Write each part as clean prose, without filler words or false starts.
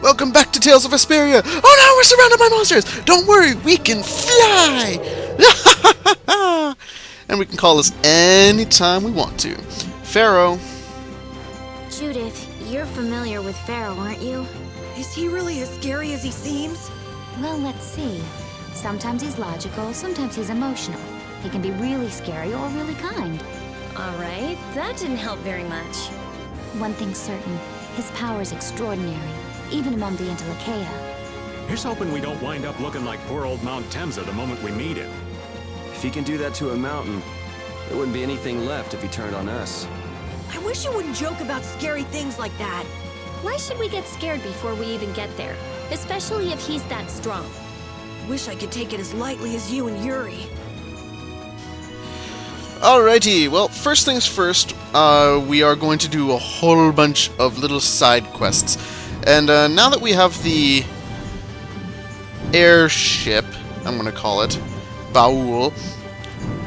Welcome back to Tales of Vesperia! Oh no, we're surrounded by monsters! Don't worry, we can fly! And we can call this anytime we want to. Pharaoh. Judith, you're familiar with Pharaoh, aren't you? Is he really as scary as he seems? Well, let's see. Sometimes he's logical, sometimes he's emotional. He can be really scary or really kind. Alright, that didn't help very much. One thing's certain, his power is extraordinary, even among the Intellikeia. Here's hoping we don't wind up looking like poor old Mount Temza the moment we meet him. If he can do that to a mountain, there wouldn't be anything left if he turned on us. I wish you wouldn't joke about scary things like that. Why should we get scared before we even get there? Especially if he's that strong. Wish I could take it as lightly as you and Yuri. Alrighty, well, first things first, we are going to do a whole bunch of little side quests. And now that we have the airship, I'm going to call it, Baul,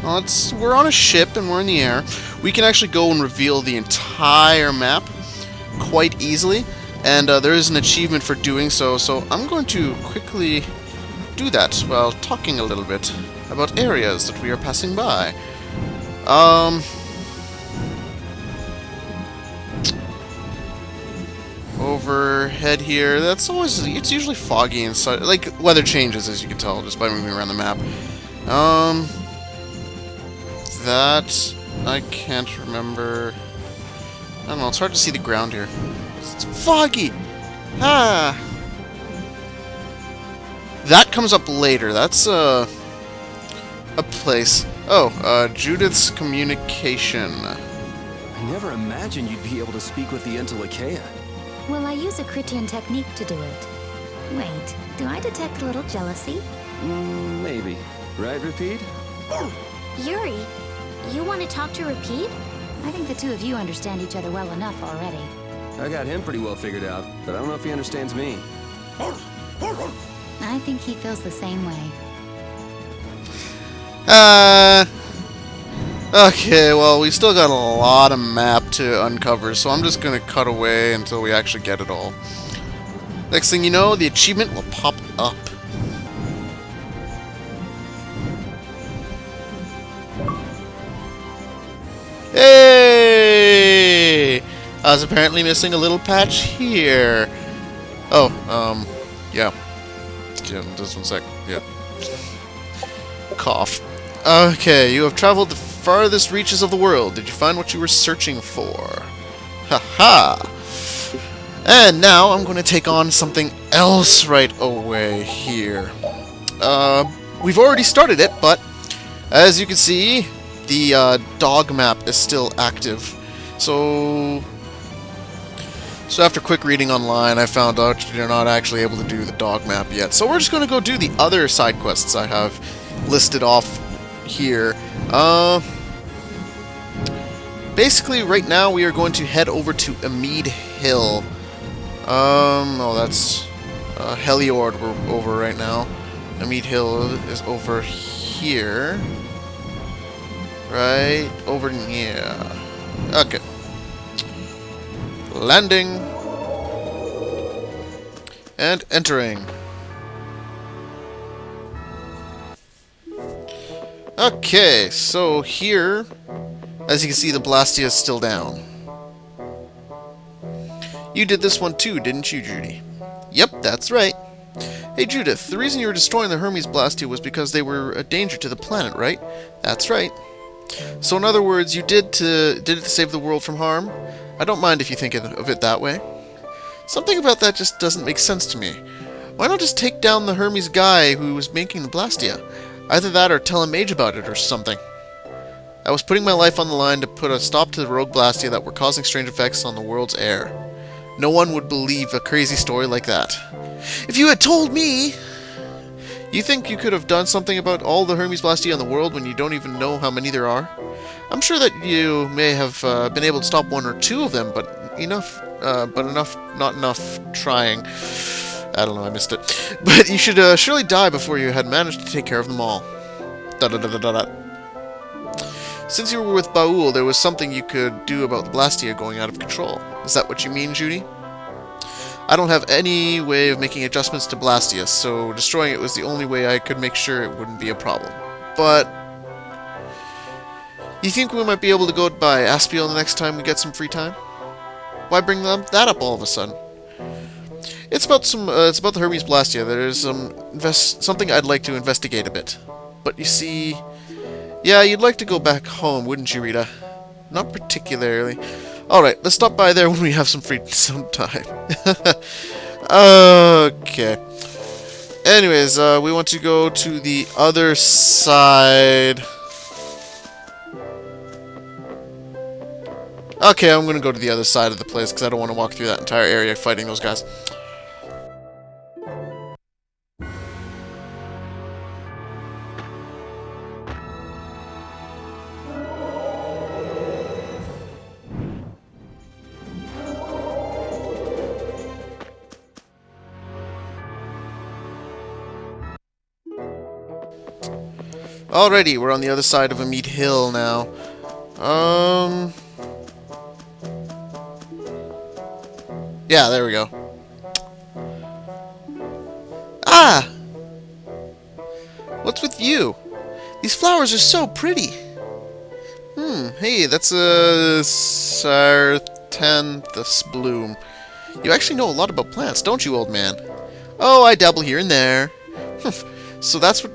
well, we're on a ship and we're in the air, we can actually go and reveal the entire map quite easily. And there is an achievement for doing so, so I'm going to quickly do that while talking a little bit about areas that we are passing by. Overhead here, it's usually foggy inside, like, weather changes, as you can tell, just by moving around the map. That, I can't remember. I don't know, it's hard to see the ground here. It's foggy! Ah! That comes up later, that's, a place. Oh, Judith's communication. I never imagined you'd be able to speak with the Intellikeia. Well, I use a Critian technique to do it. Wait, do I detect a little jealousy? Maybe. Right, Repeat? Yuri, you want to talk to Repeat? I think the two of you understand each other well enough already. I got him pretty well figured out, but I don't know if he understands me. I think he feels the same way. Okay, well, we still got a lot of map to uncover, so I'm just gonna cut away until we actually get it all. Next thing you know, the achievement will pop up. Hey! I was apparently missing a little patch here. Oh, yeah. Just one sec. Yeah. Cough. Okay, you have traveled the farthest reaches of the world. Did you find what you were searching for? Haha! And now I'm going to take on something else right away here. We've already started it, but as you can see, the dog map is still active. So after quick reading online, I found out you're not actually able to do the dog map yet. So we're just going to go do the other side quests I have listed off here. Basically, right now we are going to head over to Amid Hill. Oh, that's Heliord we're over right now. Amid Hill is over here. Right over here. Okay. Landing. And entering. Okay, so here, as you can see, the Blastia is still down. You did this one too, didn't you, Judy? Yep, that's right. Hey, Judith, the reason you were destroying the Hermes Blastia was because they were a danger to the planet, right? That's right. So in other words, you did it to save the world from harm? I don't mind if you think of it that way. Something about that just doesn't make sense to me. Why not just take down the Hermes guy who was making the Blastia? Either that or tell a mage about it or something. I was putting my life on the line to put a stop to the rogue Blastia that were causing strange effects on the world's air. No one would believe a crazy story like that. If you had told me! You think you could have done something about all the Hermes Blastia in the world when you don't even know how many there are? I'm sure that you may have been able to stop one or two of them, but not enough trying. I don't know, I missed it. But you should surely die before you had managed to take care of them all. Since you were with Baul, there was something you could do about the Blastia going out of control. Is that what you mean, Judy? I don't have any way of making adjustments to Blastius, so destroying it was the only way I could make sure it wouldn't be a problem. But you think we might be able to go by Aspiel the next time we get some free time? Why bring that up all of a sudden? It's about the Hermes Blastia. There's something I'd like to investigate a bit. But you see, yeah, you'd like to go back home, wouldn't you, Rita? Not particularly. All right, let's stop by there when we have some time. Okay. Anyways, we want to go to the other side. Okay, I'm gonna go to the other side of the place because I don't want to walk through that entire area fighting those guys. Alrighty, we're on the other side of a meat hill now. Yeah, there we go. Ah! What's with you? These flowers are so pretty. Hey, that's a Sartanthus bloom. You actually know a lot about plants, don't you, old man? Oh, I dabble here and there. So that's what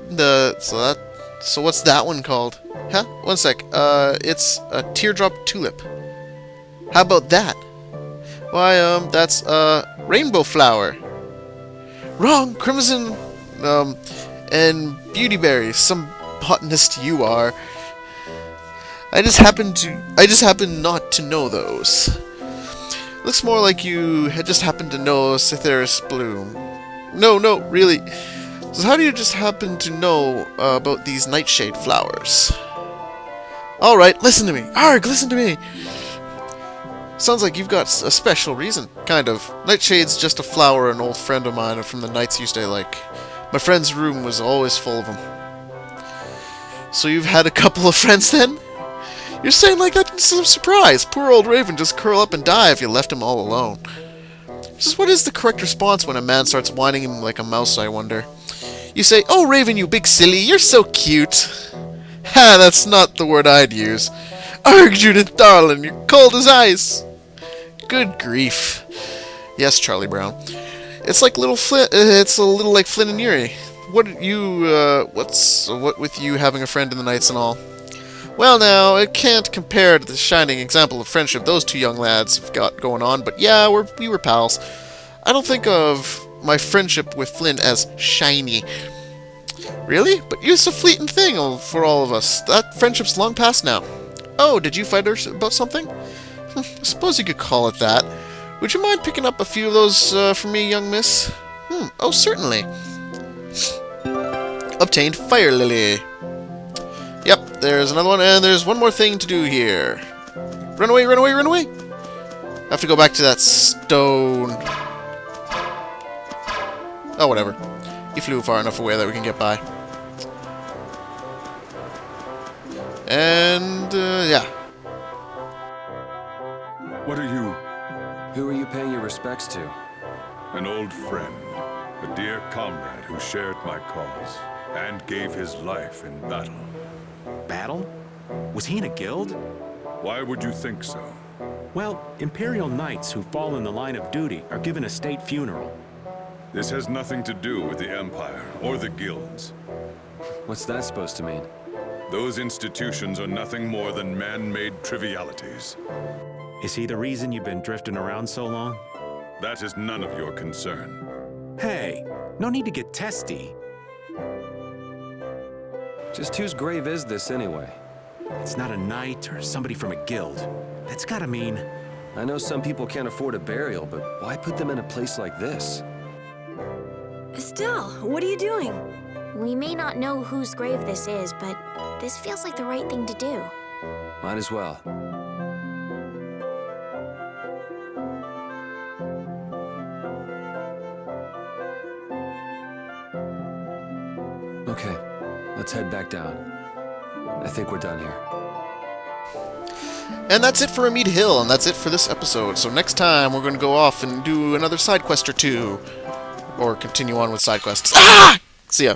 So what's that one called? Huh? One sec. It's a teardrop tulip. How about that? Why, that's a rainbow flower. Wrong! Crimson, and beautyberry. Some botanist you are. I just happen not to know those. Looks more like you had just happened to know Cytheris bloom. No, really. So how do you just happen to know about these nightshade flowers? Alright, listen to me. Arg, listen to me. Sounds like you've got a special reason. Kind of. Nightshade's just a flower an old friend of mine from the nights used to like. My friend's room was always full of them. So you've had a couple of friends then? You're saying like that in some surprise. Poor old Raven just curl up and die if you left him all alone. Just what is the correct response when a man starts whining him like a mouse, I wonder? You say, "Oh, Raven, you big silly, you're so cute." Ha, that's not the word I'd use. Arg, Judith, darling, you're cold as ice. Good grief. Yes, Charlie Brown. It's like little Flint. It's a little like Flynn and Yuri. What with you having a friend in the nights and all? Well, now it can't compare to the shining example of friendship those two young lads have got going on. But yeah, we were pals. I don't think of my friendship with Flynn as shiny. Really? But it's a fleeting thing for all of us. That friendship's long past now. Oh, did you fight about something? I suppose you could call it that. Would you mind picking up a few of those for me, young miss? Oh, certainly. Obtained Fire Lily. Yep, there's another one, and there's one more thing to do here. Run away, run away, run away! I have to go back to that stone. Oh, whatever. He flew far enough away that we can get by. And, yeah. What are you? Who are you paying your respects to? An old friend. A dear comrade who shared my cause and gave his life in battle. Battle? Was he in a guild? Why would you think so? Well, Imperial Knights who fall in the line of duty are given a state funeral. This has nothing to do with the Empire or the guilds. What's that supposed to mean? Those institutions are nothing more than man-made trivialities. Is he the reason you've been drifting around so long? That is none of your concern. Hey, no need to get testy. Just whose grave is this anyway? It's not a knight or somebody from a guild. That's gotta mean... I know some people can't afford a burial, but why put them in a place like this? Estelle, what are you doing? We may not know whose grave this is, but this feels like the right thing to do. Might as well. Okay, let's head back down. I think we're done here. And that's it for Amid Hill, and that's it for this episode. So next time, we're going to go off and do another side quest or two. Or continue on with side quests. Ah! See ya.